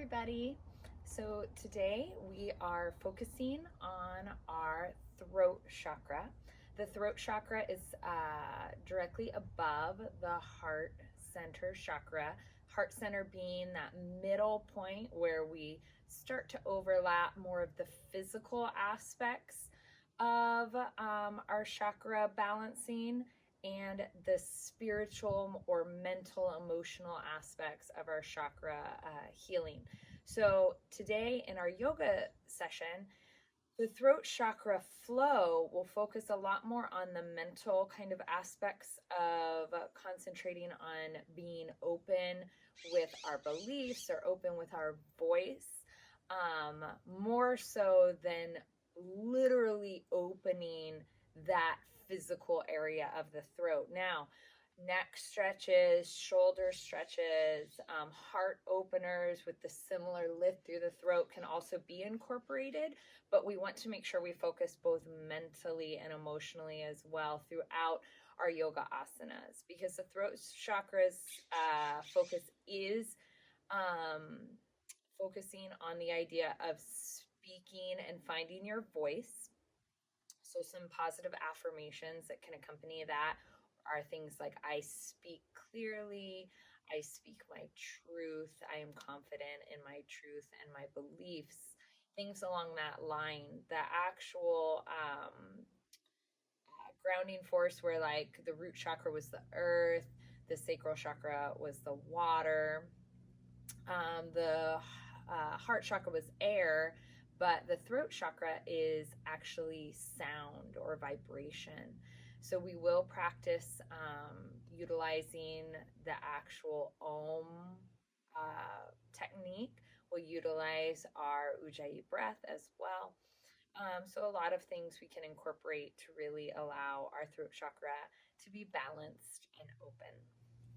everybody. So today we are focusing on our throat chakra. The throat chakra is directly above the heart center chakra. Heart center being that middle point where we start to overlap more of the physical aspects of our chakra balancing and the spiritual or mental, emotional aspects of our chakra healing. So today in our yoga session, the throat chakra flow will focus a lot more on the mental kind of aspects of concentrating on being open with our beliefs or open with our voice, more so than literally opening that physical area of the throat. Now, neck stretches, shoulder stretches, heart openers with the similar lift through the throat can also be incorporated, but we want to make sure we focus both mentally and emotionally as well throughout our yoga asanas, because the throat chakra's focus is focusing on the idea of speaking and finding your voice. So some positive affirmations that can accompany that are things like, I speak clearly, I speak my truth, I am confident in my truth and my beliefs, things along that line. The actual grounding force, where like the root chakra was the earth, the sacral chakra was the water, the heart chakra was air, but the throat chakra is actually sound or vibration. So we will practice utilizing the actual Om technique. We'll utilize our Ujjayi breath as well. So a lot of things we can incorporate to really allow our throat chakra to be balanced and open.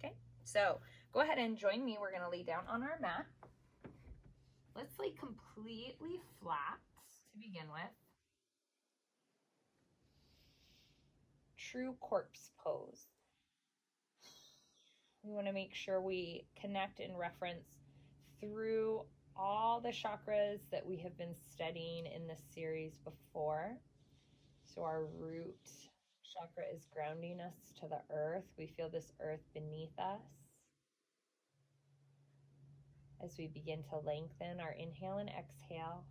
Okay, so go ahead and join me. We're going to lay down on our mat. Let's lay completely flat to begin with. True corpse pose. We want to make sure we connect and reference through all the chakras that we have been studying in this series before. So our root chakra is grounding us to the earth. We feel this earth beneath us. As we begin to lengthen our inhale and exhale,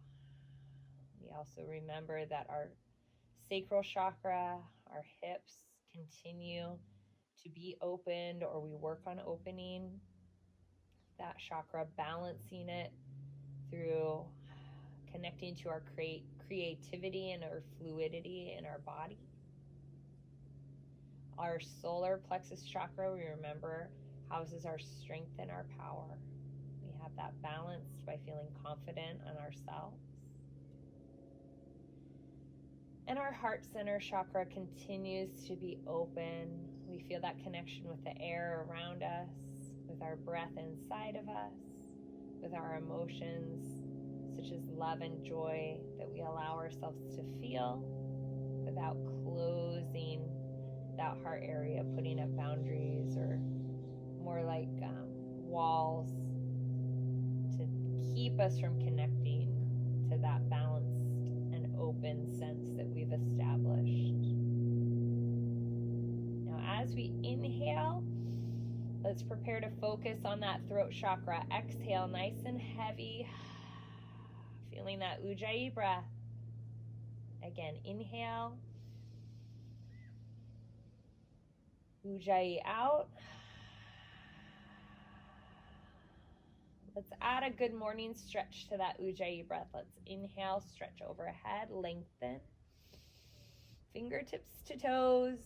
we also remember that our sacral chakra, our hips, continue to be opened, or we work on opening that chakra, balancing it through connecting to our creativity and our fluidity in our body. Our solar plexus chakra, we remember, houses our strength and our power. We have that balanced by feeling confident in ourselves. And our heart center chakra continues to be open. We feel that connection with the air around us, with our breath inside of us, with our emotions, such as love and joy, that we allow ourselves to feel without closing that heart area, putting up boundaries or more like walls to keep us from connecting to that balanced and open sense that we've established. Now, as we inhale, let's prepare to focus on that throat chakra. Exhale, nice and heavy, feeling that Ujjayi breath. Again, inhale, Ujjayi out. Let's add a good morning stretch to that Ujjayi breath. Let's inhale, stretch overhead, lengthen. Fingertips to toes.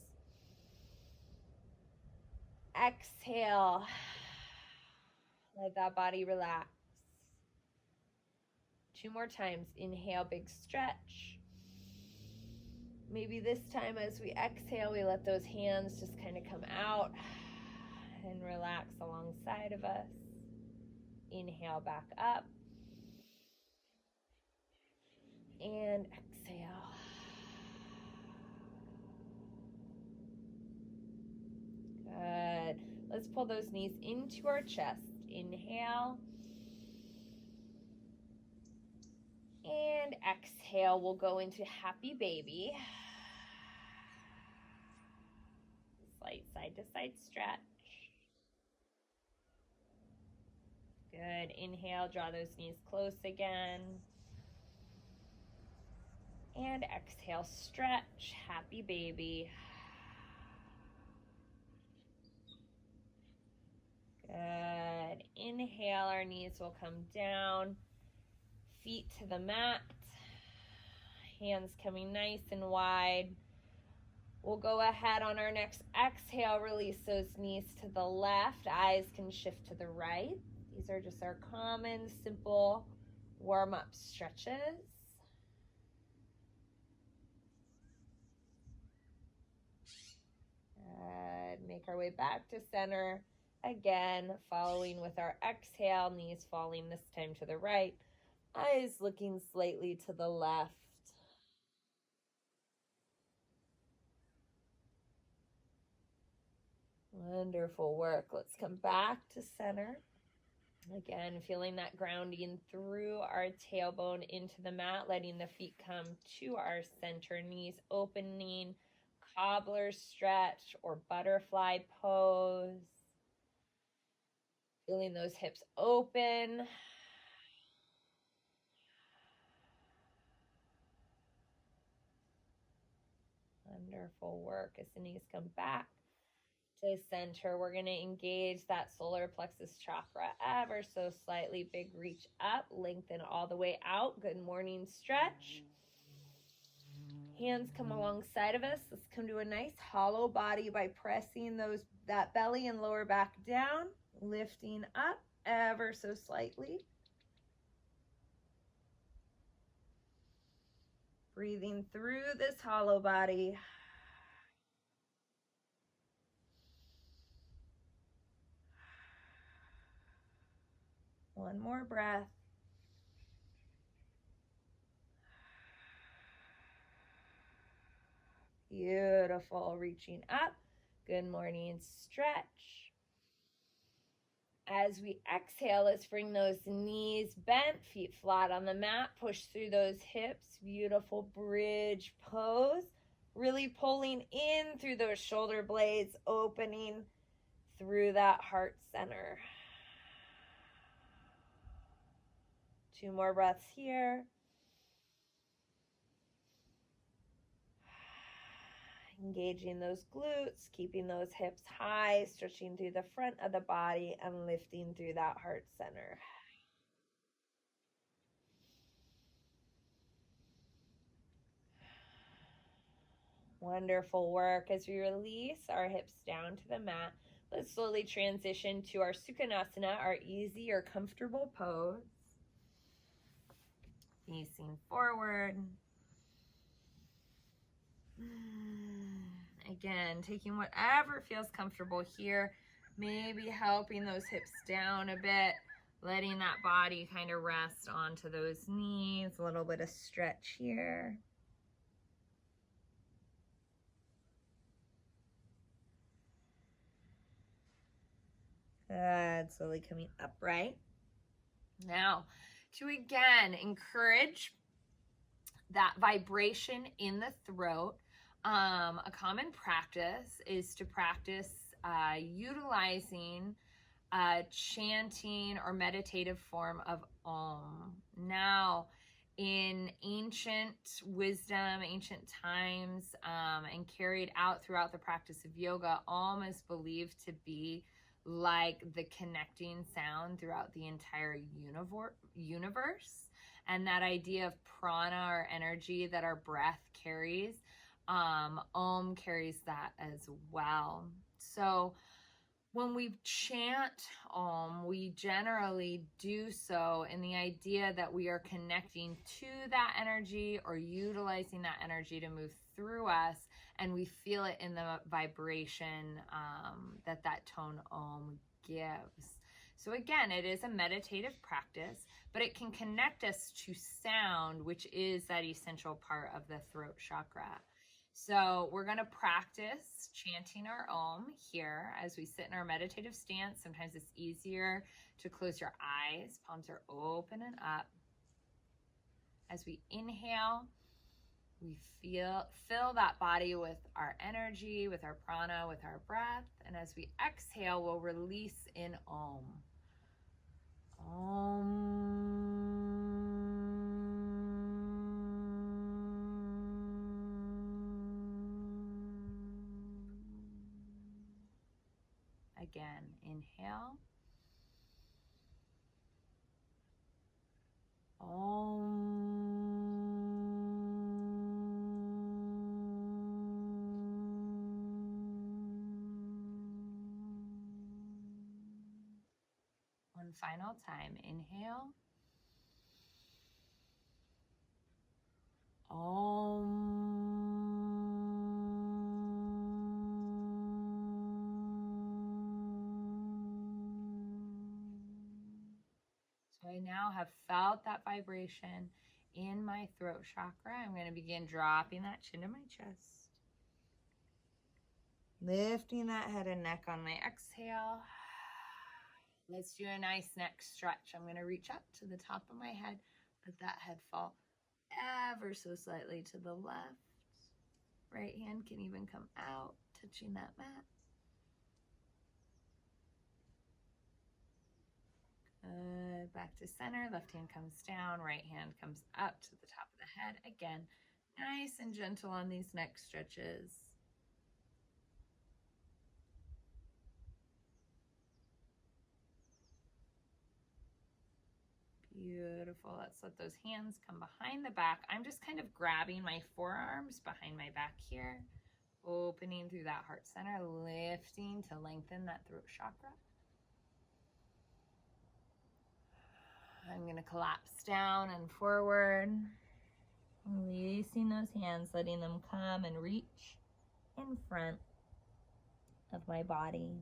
Exhale. Let that body relax. 2 more times. Inhale, big stretch. Maybe this time as we exhale, we let those hands just kind of come out and relax alongside of us. Inhale back up. And exhale. Good. Let's pull those knees into our chest. Inhale. And exhale, we'll go into happy baby. Slight side to side stretch. Good. Inhale, draw those knees close again. And exhale, stretch, happy baby. Good. Inhale, our knees will come down. Feet to the mat. Hands coming nice and wide. We'll go ahead on our next exhale, release those knees to the left. Eyes can shift to the right. These are just our common, simple warm-up stretches. Good. Make our way back to center. Again, following with our exhale, knees falling this time to the right. Eyes looking slightly to the left. Wonderful work. Let's come back to center. Again, feeling that grounding through our tailbone into the mat, letting the feet come to our center, knees opening, cobbler stretch or butterfly pose. Feeling those hips open. Wonderful work. As the knees come back to center, we're going to engage that solar plexus chakra ever so slightly. Big reach up, lengthen all the way out. Good morning stretch. Hands come alongside of us. Let's come to a nice hollow body by pressing that belly and lower back down, lifting up ever so slightly. Breathing through this hollow body. One more breath. Beautiful. Reaching up. Good morning stretch. As we exhale, let's bring those knees bent, feet flat on the mat. Push through those hips. Beautiful bridge pose. Really pulling in through those shoulder blades, opening through that heart center. 2 more breaths here. Engaging those glutes, keeping those hips high, stretching through the front of the body and lifting through that heart center. Wonderful work. As we release our hips down to the mat, let's slowly transition to our Sukhanasana, our easy or comfortable pose. Facing forward. Again, taking whatever feels comfortable here, maybe helping those hips down a bit, letting that body kind of rest onto those knees, a little bit of stretch here. Good, slowly coming upright. Now, to again encourage that vibration in the throat, a common practice is to practice utilizing chanting or meditative form of Om. Now, in ancient wisdom, ancient times, and carried out throughout the practice of yoga, Om is believed to be like the connecting sound throughout the entire universe. And that idea of prana or energy that our breath carries, Om carries that as well. So when we chant Om, we generally do so in the idea that we are connecting to that energy or utilizing that energy to move through us, and we feel it in the vibration that tone Om gives. So again, it is a meditative practice, but it can connect us to sound, which is that essential part of the throat chakra. So we're going to practice chanting our Om here as we sit in our meditative stance. Sometimes it's easier to close your eyes. Palms are open and up. As we inhale, we fill that body with our energy, with our prana, with our breath. And as we exhale, we'll release in Om. Again, inhale. One final time. Inhale. So I now have felt that vibration in my throat chakra. I'm going to begin dropping that chin to my chest. Lifting that head and neck on my exhale. Let's do a nice neck stretch. I'm going to reach up to the top of my head. Let that head fall ever so slightly to the left. Right hand can even come out, touching that mat. Good. Back to center. Left hand comes down. Right hand comes up to the top of the head. Again, nice and gentle on these neck stretches. Beautiful. Let's let those hands come behind the back. I'm just kind of grabbing my forearms behind my back here, opening through that heart center, lifting to lengthen that throat chakra. I'm going to collapse down and forward, releasing those hands, letting them come and reach in front of my body.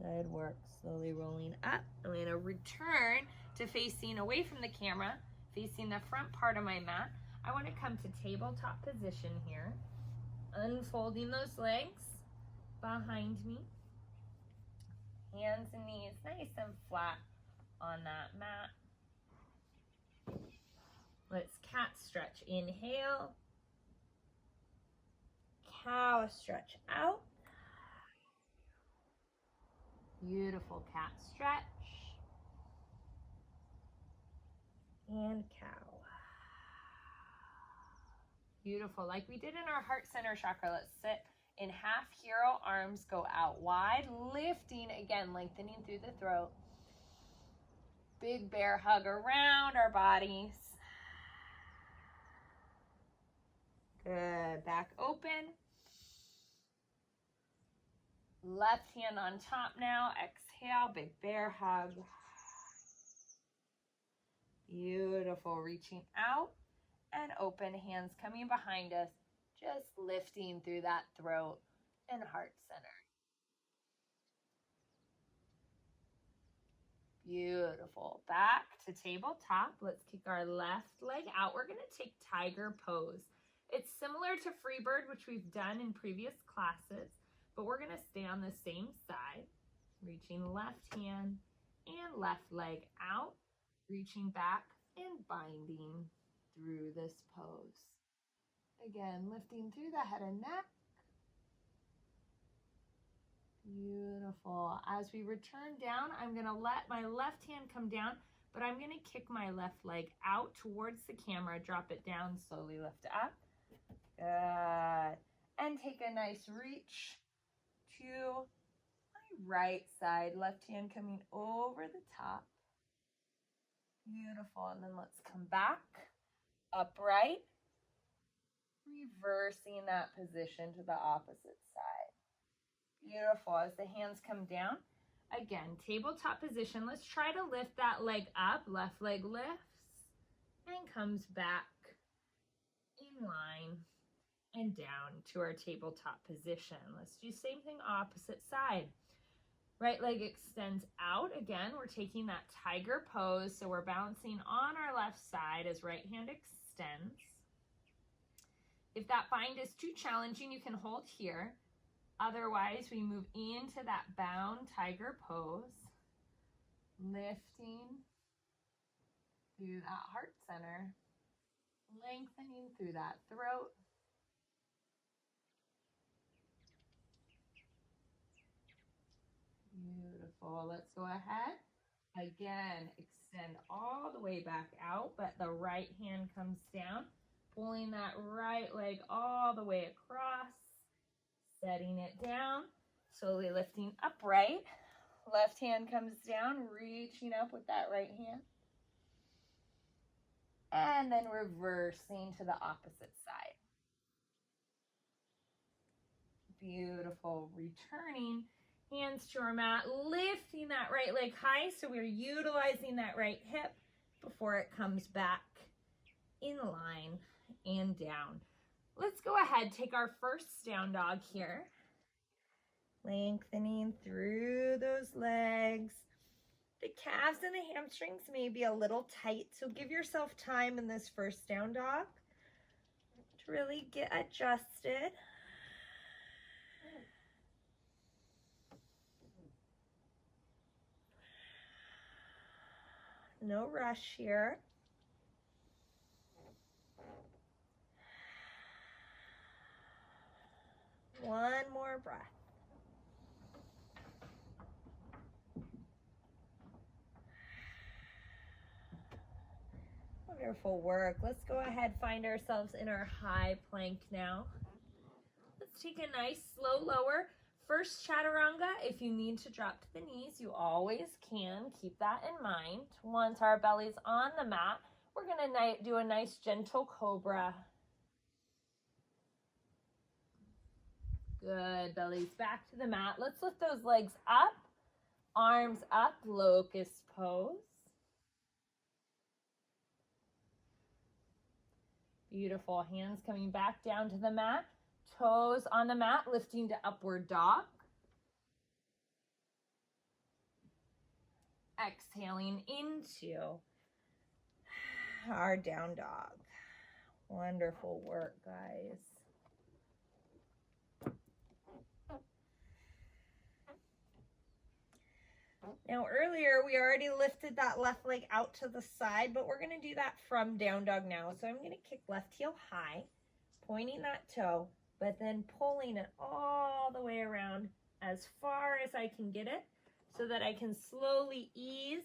Good work. Slowly rolling up. I'm going to return to facing away from the camera, facing the front part of my mat. I want to come to tabletop position here, unfolding those legs behind me. Hands and knees nice and flat on that mat. Let's cat stretch. Inhale. Cow stretch out. Beautiful cat stretch. And cow. Beautiful. Like we did in our heart center chakra. Let's sit in half hero. Arms go out wide. Lifting again, lengthening through the throat. Big bear hug around our bodies. Good. Back open. Left hand on top now. Exhale. Big bear hug. Beautiful. Reaching out and open. Hands coming behind us. Just lifting through that throat and heart center. Beautiful. Back to tabletop. Let's kick our left leg out. We're going to take tiger pose. It's similar to freebird, which we've done in previous classes, but we're going to stay on the same side, reaching left hand and left leg out, reaching back and binding through this pose. Again, lifting through the head and neck. Beautiful. As we return down, I'm going to let my left hand come down, but I'm going to kick my left leg out towards the camera, drop it down, slowly lift up. Good. And take a nice reach to my right side, left hand coming over the top. Beautiful. And then let's come back, upright, reversing that position to the opposite side. Beautiful. As the hands come down, again, tabletop position. Let's try to lift that leg up. Left leg lifts and comes back in line and down to our tabletop position. Let's do same thing opposite side. Right leg extends out. Again, we're taking that tiger pose. So we're balancing on our left side as right hand extends. If that bind is too challenging, you can hold here. Otherwise, we move into that bound tiger pose, lifting through that heart center, lengthening through that throat. Beautiful. Let's go ahead. Again, extend all the way back out, but the right hand comes down, pulling that right leg all the way across, setting it down, slowly lifting upright. Left hand comes down, reaching up with that right hand. And then reversing to the opposite side. Beautiful. Returning, hands to our mat, lifting that right leg high, so we're utilizing that right hip before it comes back in line and down. Let's go ahead, take our first down dog here. Lengthening through those legs. The calves and the hamstrings may be a little tight, so give yourself time in this first down dog to really get adjusted. No rush here. One more breath. Wonderful work. Let's go ahead, find ourselves in our high plank now. Let's take a nice slow lower. First chaturanga, if you need to drop to the knees, you always can. Keep that in mind. Once our belly's on the mat, we're going to do a nice gentle cobra. Good. Belly's back to the mat. Let's lift those legs up. Arms up, locust pose. Beautiful. Hands coming back down to the mat. Toes on the mat, lifting to upward dog. Exhaling into our down dog. Wonderful work, guys. Now earlier we already lifted that left leg out to the side, but we're going to do that from down dog now. So I'm going to kick left heel high, pointing that toe, but then pulling it all the way around as far as I can get it so that I can slowly ease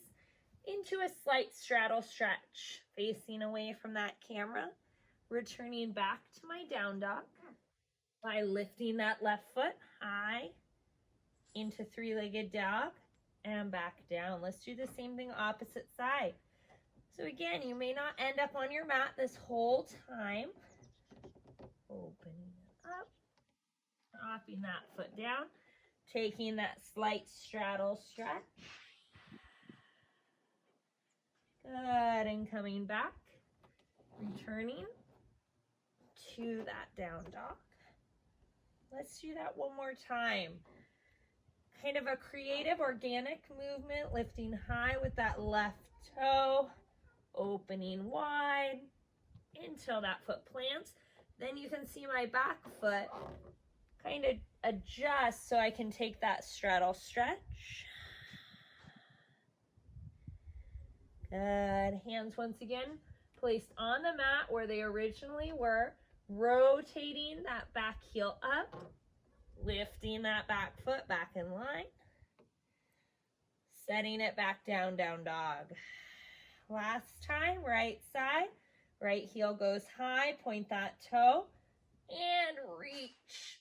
into a slight straddle stretch, facing away from that camera, returning back to my down dog by lifting that left foot high into three-legged dog and back down. Let's do the same thing opposite side. So again, you may not end up on your mat this whole time. Opening it up, dropping that foot down, taking that slight straddle stretch. Good, and coming back, returning to that down dog. Let's do that one more time. Kind of a creative, organic movement, lifting high with that left toe, opening wide until that foot plants. Then you can see my back foot kind of adjust so I can take that straddle stretch. Good. Hands once again placed on the mat where they originally were, rotating that back heel up, lifting that back foot back in line, setting it back down, down dog. Last time, right side, right heel goes high, point that toe, and reach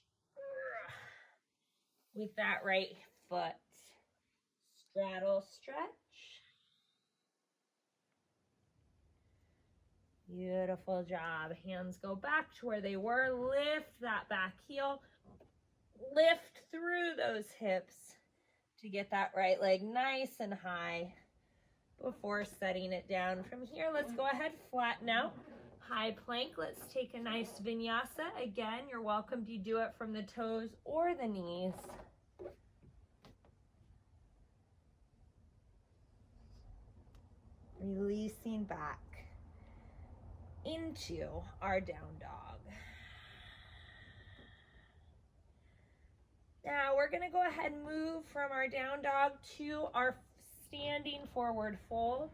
with that right foot. Straddle stretch. Beautiful job. Hands go back to where they were. Lift that back heel. Lift through those hips to get that right leg nice and high before setting it down. From here, let's go ahead, flatten out. High plank. Let's take a nice vinyasa. Again, you're welcome to do it from the toes or the knees. Releasing back into our down dog. Now we're going to go ahead and move from our down dog to our standing forward fold.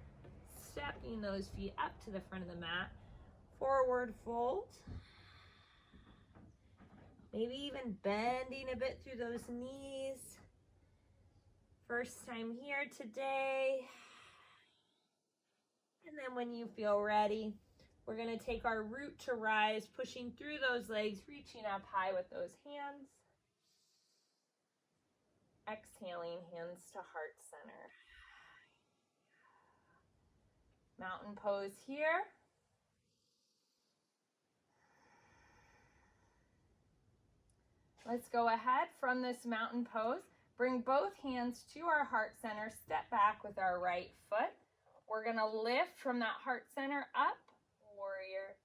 stepping those feet up to the front of the mat. Forward fold. Maybe even bending a bit through those knees. First time here today. And then when you feel ready, we're going to take our root to rise, pushing through those legs, reaching up high with those hands. Exhaling, hands to heart center. Mountain pose here. Let's go ahead from this mountain pose. Bring both hands to our heart center. Step back with our right foot. We're going to lift from that heart center up. Warrior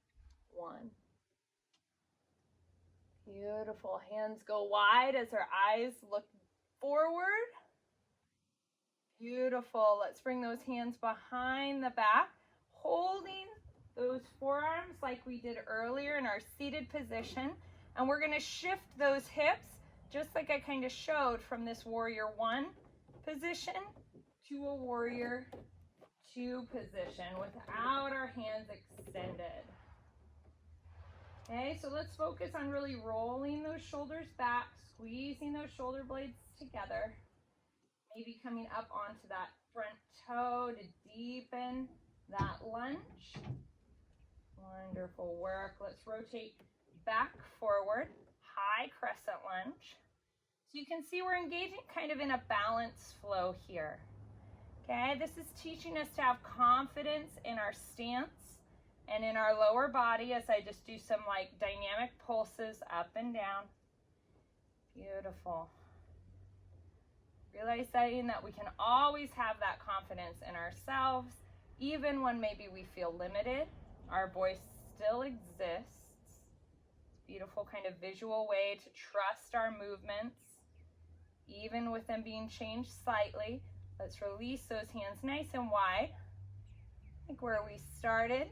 one. Beautiful. Hands go wide as our eyes look forward. Beautiful. Let's bring those hands behind the back, holding those forearms like we did earlier in our seated position. And we're going to shift those hips, just like I kind of showed from this warrior one position to a warrior two position without our hands extended. Okay, so let's focus on really rolling those shoulders back, squeezing those shoulder blades together. Maybe coming up onto that front toe to deepen that lunge. Wonderful work. Let's rotate back forward, high crescent lunge. So you can see we're engaging kind of in a balanced flow here. Okay, this is teaching us to have confidence in our stance and in our lower body as I just do some like dynamic pulses up and down. Beautiful. Realizing that we can always have that confidence in ourselves, even when maybe we feel limited. Our voice still exists. Beautiful kind of visual way to trust our movements, even with them being changed slightly. Let's release those hands nice and wide, like where we started.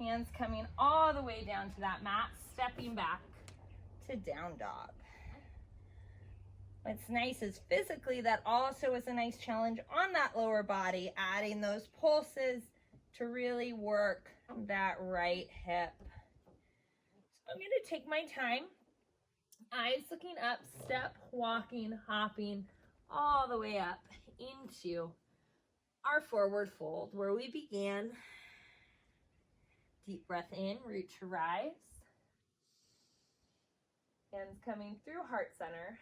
Hands coming all the way down to that mat, stepping back to down dog. What's nice is physically that also is a nice challenge on that lower body, adding those pulses to really work that right hip. I'm going to take my time, eyes looking up, step, walking, hopping, all the way up into our forward fold where we began. Deep breath in, root to rise. Hands coming through heart center.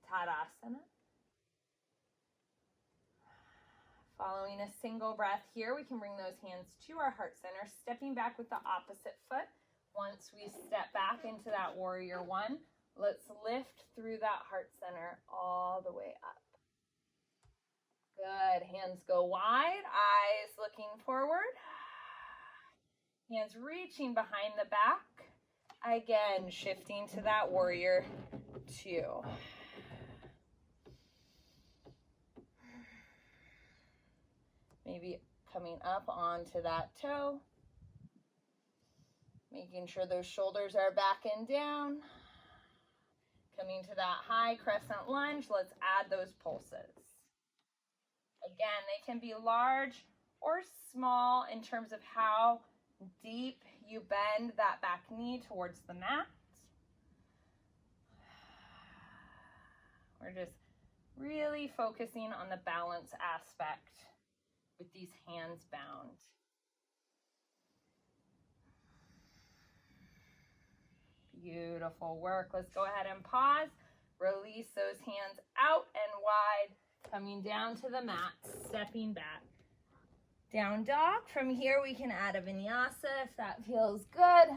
Tadasana. Following a single breath here, we can bring those hands to our heart center, stepping back with the opposite foot. Once we step back into that warrior one, let's lift through that heart center all the way up. Good. Hands go wide, eyes looking forward. Hands reaching behind the back. Again, shifting to that warrior two. Maybe coming up onto that toe. Making sure those shoulders are back and down. Coming to that high crescent lunge. Let's add those pulses. Again, they can be large or small in terms of how deep you bend that back knee towards the mat. We're just really focusing on the balance aspect with these hands bound. Beautiful work. Let's go ahead and pause. Release those hands out and wide. Coming down to the mat, stepping back. Down dog. From here we can add a vinyasa if that feels good.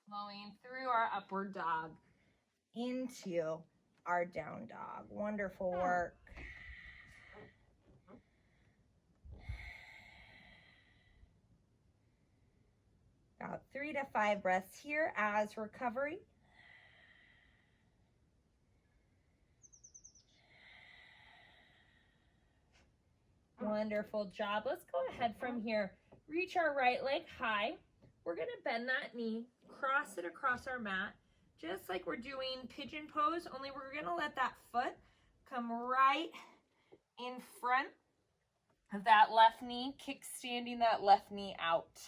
Flowing through our upward dog into our down dog. Wonderful work. About 3 to 5 breaths here as recovery. Wonderful job. Let's go ahead from here. Reach our right leg high. We're going to bend that knee, cross it across our mat, just like we're doing pigeon pose, only we're going to let that foot come right in front of that left knee, kickstanding that left knee out.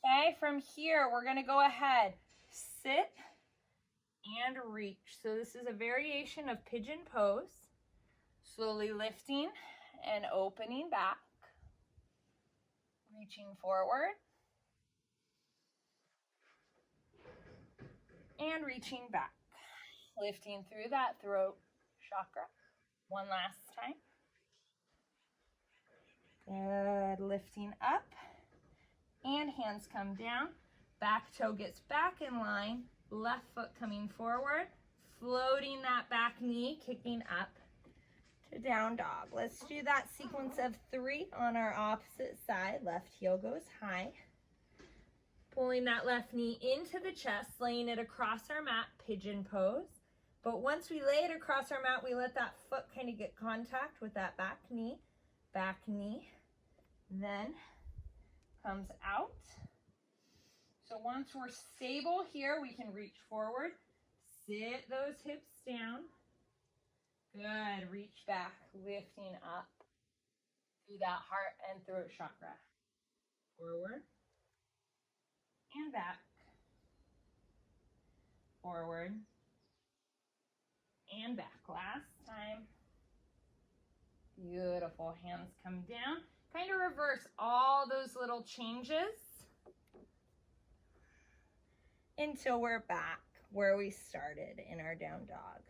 Okay, from here, we're gonna go ahead, sit and reach. So this is a variation of pigeon pose. Slowly lifting and opening back, reaching forward, and reaching back. Lifting through that throat chakra. One last time. Good. Lifting up. And hands come down. Back toe gets back in line. Left foot coming forward. Floating that back knee, kicking up to down dog. Let's do that sequence of 3 on our opposite side. Left heel goes high. Pulling that left knee into the chest, laying it across our mat, pigeon pose. But once we lay it across our mat, we let that foot kind of get contact with that back knee, then comes out. So once we're stable here, we can reach forward, sit those hips down. Good, reach back, lifting up through that heart and throat chakra. Forward and back, forward and back. Last time. Beautiful. Hands come down. Kind of reverse all those little changes until we're back where we started in our down dog.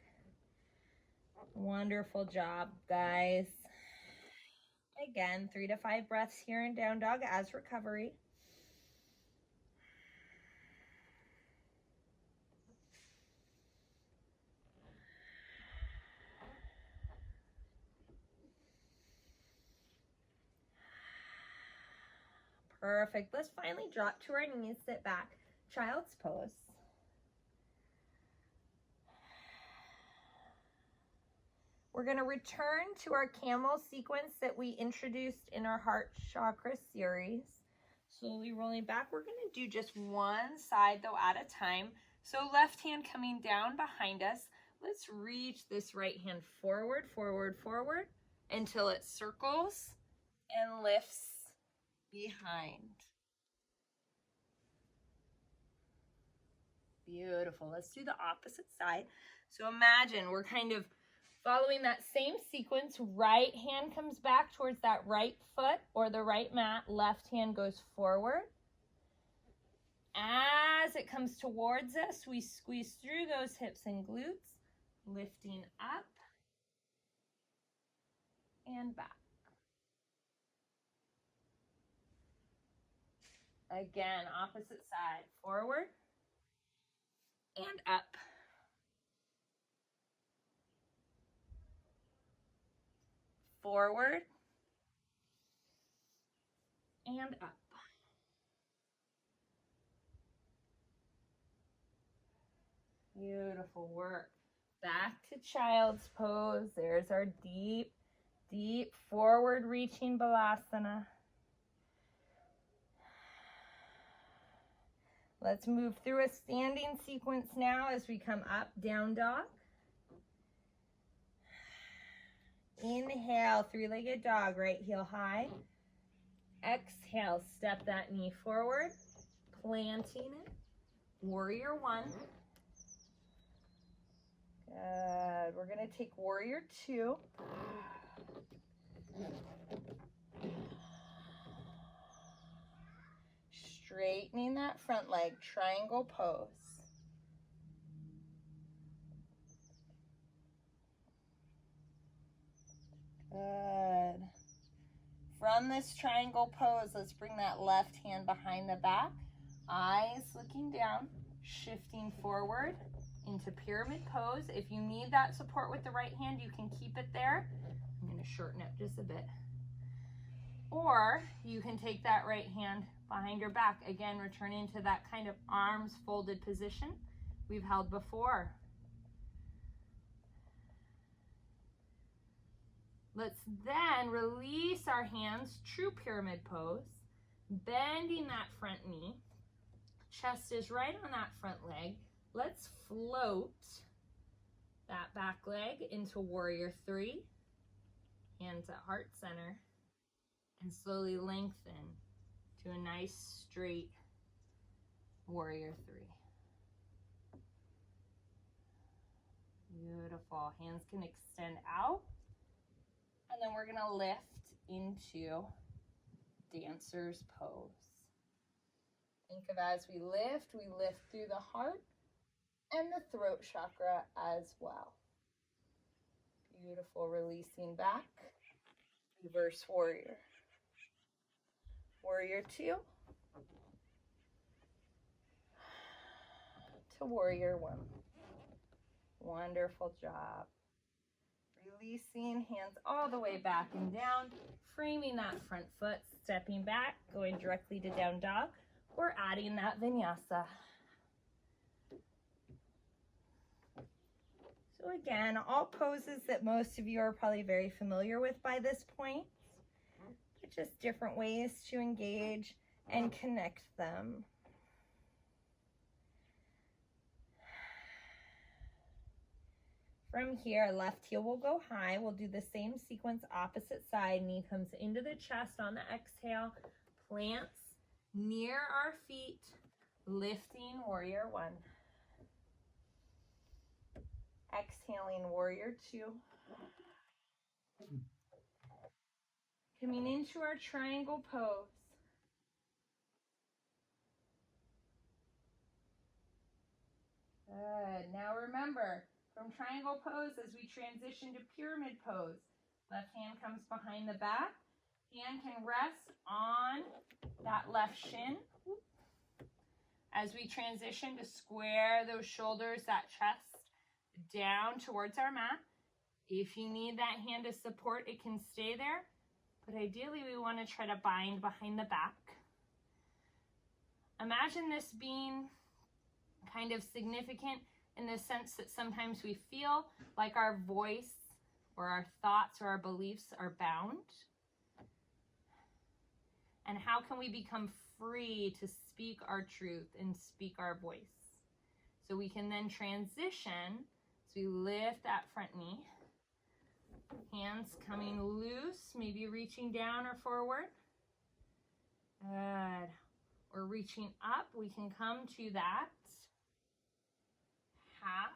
Wonderful job, guys. Again, 3 to 5 breaths here in down dog as recovery. Perfect. Let's finally drop to our knees, sit back. Child's pose. We're going to return to our camel sequence that we introduced in our heart chakra series. Slowly rolling back. We're going to do just one side though at a time. So left hand coming down behind us. Let's reach this right hand forward, forward, forward until it circles and lifts behind. Beautiful. Let's do the opposite side. So imagine we're kind of following that same sequence. Right hand comes back towards that right foot or the right mat. Left hand goes forward. As it comes towards us, we squeeze through those hips and glutes, lifting up and back. Again, opposite side, forward and up. Forward and up. Beautiful work. Back to child's pose. There's our deep, deep forward reaching balasana. Let's move through a standing sequence now as we come up, down dog. Inhale, 3-legged dog, right heel high. Exhale, step that knee forward, planting it. Warrior 1. Good. We're going to take warrior 2. Straightening that front leg, triangle pose. Good. From this triangle pose, let's bring that left hand behind the back. Eyes looking down, shifting forward into pyramid pose. If you need that support with the right hand, you can keep it there. I'm going to shorten it just a bit. Or you can take that right hand behind your back. Again, return into that kind of arms folded position we've held before. Let's then release our hands, true pyramid pose, bending that front knee. Chest is right on that front leg. Let's float that back leg into warrior 3. Hands at heart center, and slowly lengthen to a nice straight warrior three. Beautiful. Hands can extend out, and then we're gonna lift into dancer's pose. Think of as we lift through the heart and the throat chakra as well. Beautiful, releasing back. Reverse warrior. Warrior two to warrior one. Wonderful job. Releasing, hands all the way back and down, framing that front foot, stepping back, going directly to down dog, or adding that vinyasa. So again, all poses that most of you are probably very familiar with by this point, but just different ways to engage and connect them. From here, left heel will go high. We'll do the same sequence opposite side. Knee comes into the chest on the exhale, plants near our feet, lifting warrior one. Exhaling warrior two. Coming into our triangle pose. Good. Now remember, from triangle pose as we transition to pyramid pose, left hand comes behind the back. Hand can rest on that left shin. As we transition to square those shoulders, that chest down towards our mat. If you need that hand to support, it can stay there. But ideally, we want to try to bind behind the back. Imagine this being kind of significant in the sense that sometimes we feel like our voice or our thoughts or our beliefs are bound. And how can we become free to speak our truth and speak our voice? So we can then transition. So we lift that front knee. Hands coming loose, maybe reaching down or forward. Good. Or reaching up, we can come to that half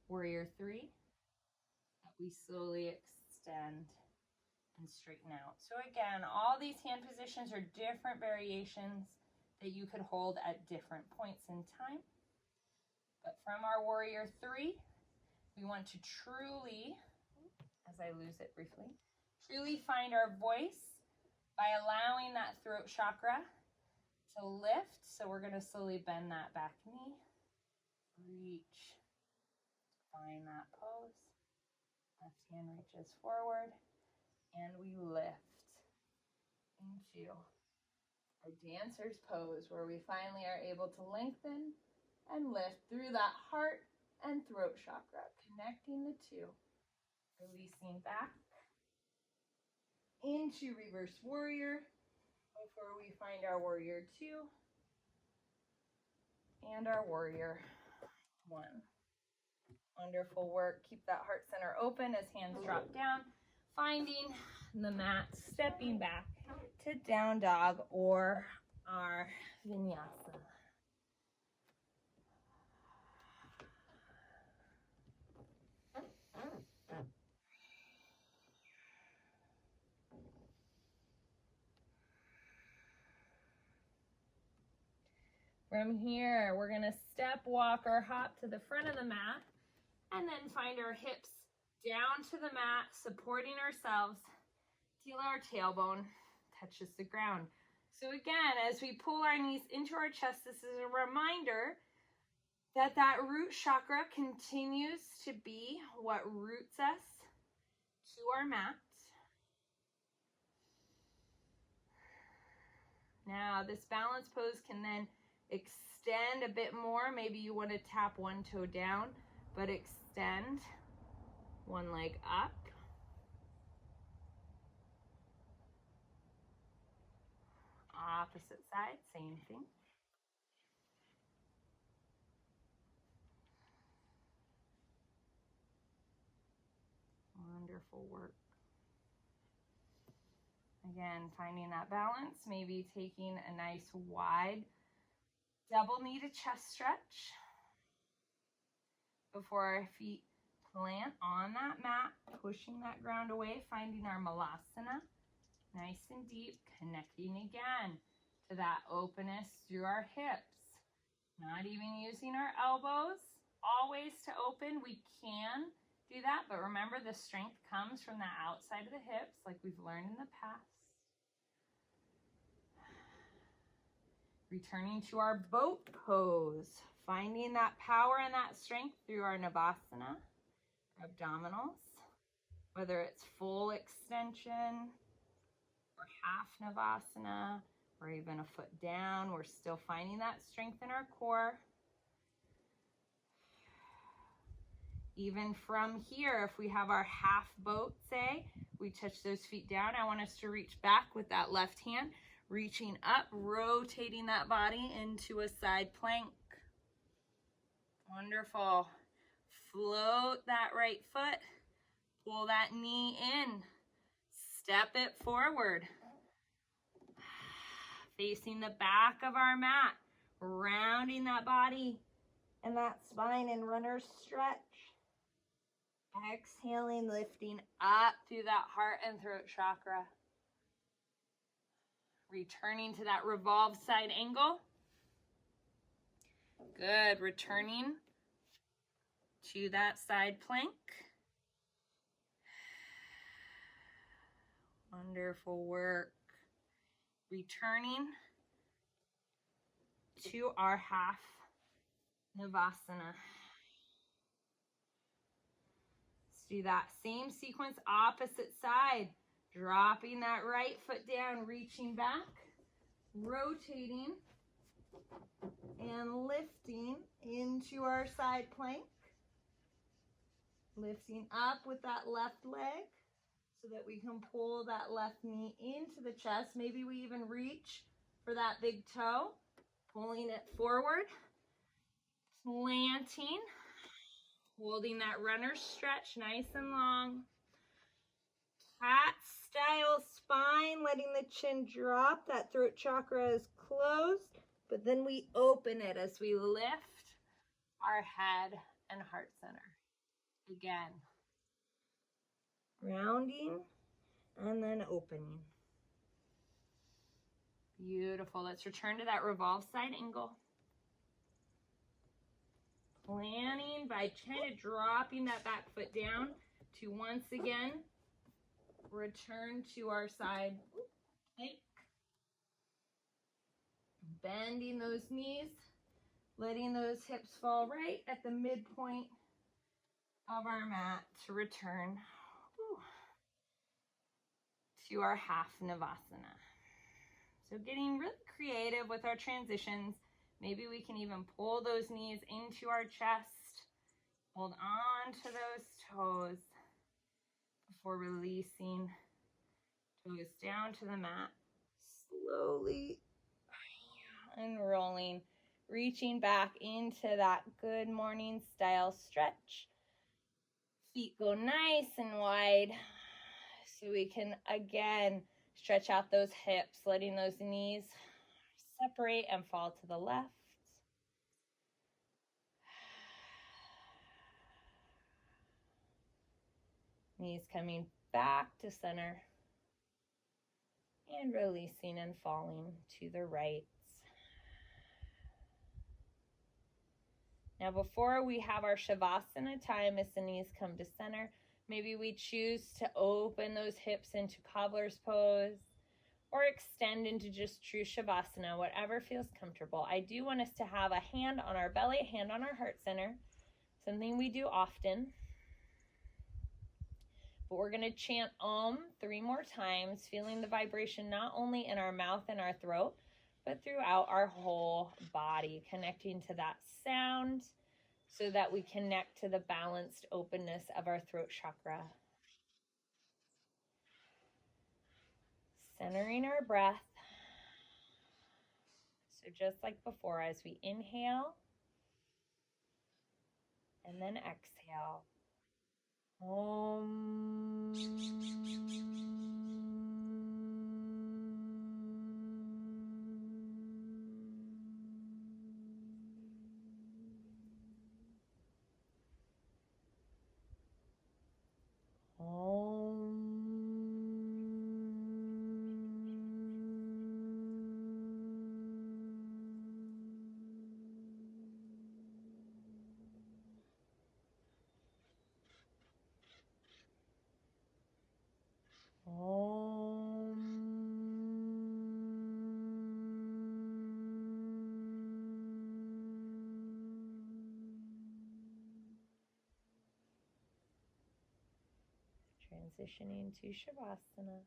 warrior three. We slowly extend and straighten out. So again, all these hand positions are different variations that you could hold at different points in time. But from our warrior three, we want to truly, as I lose it briefly, truly find our voice by allowing that throat chakra to lift. So we're going to slowly bend that back knee, reach, find that pose. Left hand reaches forward, and we lift into our dancer's pose, where we finally are able to lengthen and lift through that heart and throat chakra, connecting the two, releasing back into reverse warrior before we find our warrior two and our warrior one. Wonderful work. Keep that heart center open as hands drop down, finding the mat, stepping back to down dog or our vinyasa. From here, we're going to step, walk, or hop to the front of the mat, and then find our hips down to the mat, supporting ourselves till our tailbone touches the ground. So again, as we pull our knees into our chest, this is a reminder that that root chakra continues to be what roots us to our mat. Now, this balance pose can then extend a bit more. Maybe you want to tap one toe down, but extend one leg up. Opposite side, same thing. Wonderful work. Again, finding that balance, maybe taking a nice wide double knee to chest stretch before our feet plant on that mat, pushing that ground away, finding our malasana, nice and deep, connecting again to that openness through our hips. Not even using our elbows always to open. We can do that, but remember the strength comes from the outside of the hips like we've learned in the past. Returning to our boat pose, finding that power and that strength through our navasana, abdominals, whether it's full extension or half navasana or even a foot down, we're still finding that strength in our core. Even from here, if we have our half boat, say, we touch those feet down, I want us to reach back with that left hand, reaching up, rotating that body into a side plank. Wonderful. Float that right foot, pull that knee in, step it forward. Facing the back of our mat, rounding that body and that spine in runner's stretch. Exhaling, lifting up through that heart and throat chakra. Returning to that revolved side angle. Good. Returning to that side plank. Wonderful work. Returning to our half navasana. Let's do that same sequence, opposite side. Dropping that right foot down, reaching back, rotating, and lifting into our side plank. Lifting up with that left leg so that we can pull that left knee into the chest. Maybe we even reach for that big toe, pulling it forward, planting, holding that runner's stretch nice and long. Cat style spine, letting the chin drop. That throat chakra is closed, but then we open it as we lift our head and heart center. Again, rounding and then opening. Beautiful. Let's return to that revolved side angle. Planning by kind of dropping that back foot down to once again return to our side plank. Bending those knees, letting those hips fall right at the midpoint of our mat to return to our half navasana. So getting really creative with our transitions. Maybe we can even pull those knees into our chest, hold on to those toes before releasing toes down to the mat. Slowly unrolling, reaching back into that good morning style stretch. Feet go nice and wide so we can again stretch out those hips, letting those knees separate and fall to the left. Knees coming back to center and releasing and falling to the right. Now before we have our shavasana time, as the knees come to center, maybe we choose to open those hips into cobbler's pose or extend into just true shavasana, whatever feels comfortable. I do want us to have a hand on our belly, a hand on our heart center, something we do often. But we're going to chant Om 3 more times, feeling the vibration not only in our mouth and our throat, but throughout our whole body, connecting to that sound so that we connect to the balanced openness of our throat chakra. Centering our breath. So just like before, as we inhale and then exhale. Om. transitioning to shavasana.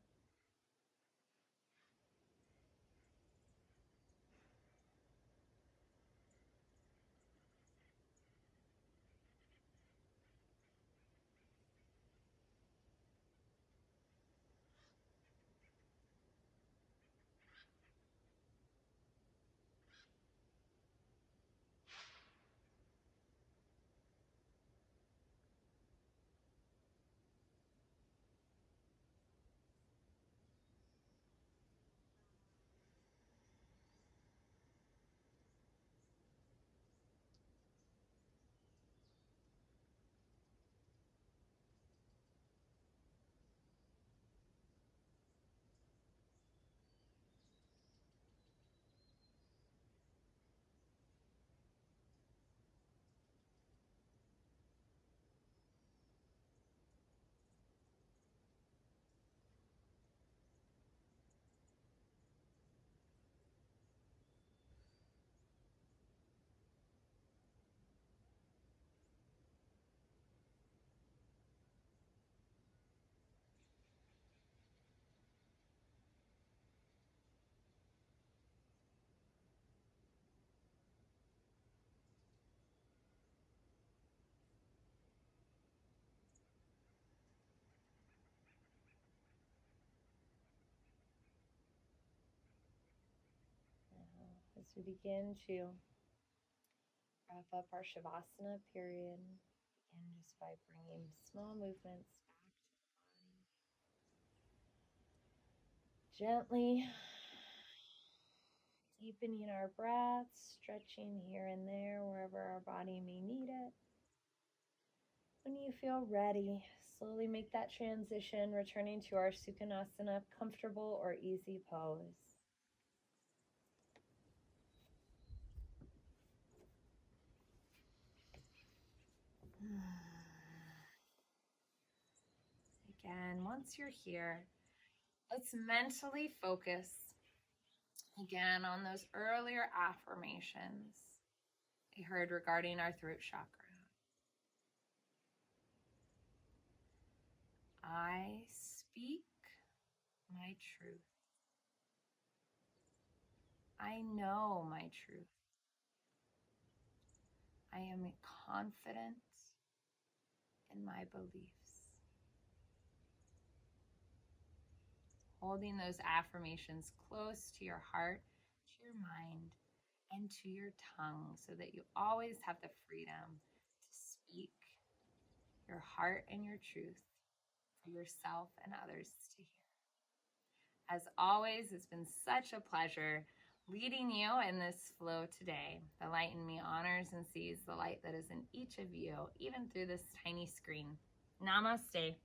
As we begin to wrap up our shavasana period, begin just by bringing small movements back to the body. Gently deepening our breaths, stretching here and there wherever our body may need it. When you feel ready, slowly make that transition, returning to our Sukhanasana, comfortable or easy pose. Again, once you're here, let's mentally focus again on those earlier affirmations we heard regarding our throat chakra. I speak my truth. I know my truth. I am confident in my beliefs. Holding those affirmations close to your heart, to your mind, and to your tongue so that you always have the freedom to speak your heart and your truth for yourself and others to hear. As always, it's been such a pleasure leading you in this flow today. The light in me honors and sees the light that is in each of you, even through this tiny screen. Namaste.